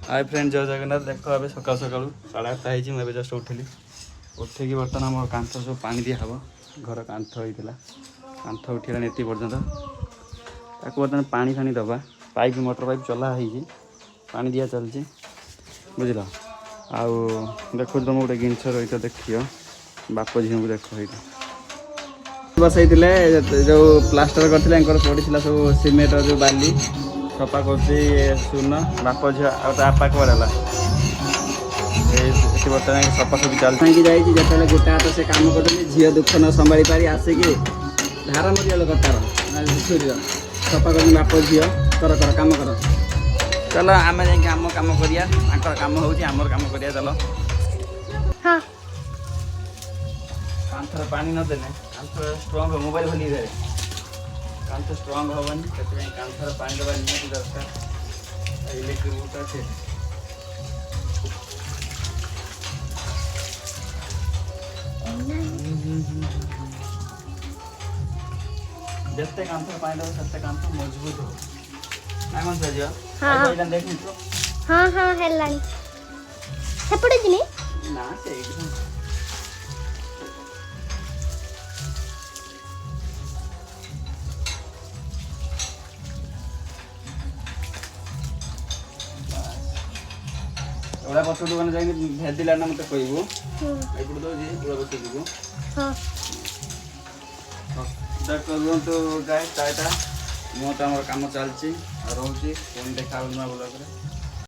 hi friend जय जगन्नाथ देख ए सका सका 8:30 मुझे जस्ट उठिली उठिकी बर्तमान आम कांथ सब पानी दिया हम घर कांथ होता कांथ उठिला ये पर्यटन ताको बर्तमान पानी फानी दबा पाइप मोटर पाइप चला पानी दिया चलती बुझल आउ देखो तुम गोटे जिनस रही तो देखियो बाप झील को देख बसई जो प्लास्टर करते पड़ा सब सीमेंट जो बाली सफा कर सुन बाप झी आपा कड़ा बर्तमान सफा सफी चलती जाइए गोटे हाथ से कम कर झील दुख न संभाली पारी आसिकी धारा मरिया कतार सफा कर बाप झील कर कम कर चलो आम जाम कम कर कम होमर कम कर चलो कांथर पानी न देने कांथ स्ट्रंग मोबाइल खोली कांथ स्ट्रंग हेनी से कांथर पानी देवा निहाती दरकार इलेक्ट्रिक बोर्ड अच्छे जिते कांथर पानी देव से कांथ मजबूत हो ना कौन सा जी देख हाँ हाँ हेलानी सेपटे जिनी ना से ओला पछ दुकान जाई भेदिला ना मते कहबो एपड़ तो जे ओला पछ दिबो हां देख करू तो गाय टाटा मो तो हमर काम चलची रहउची कोन देखा न बोला करे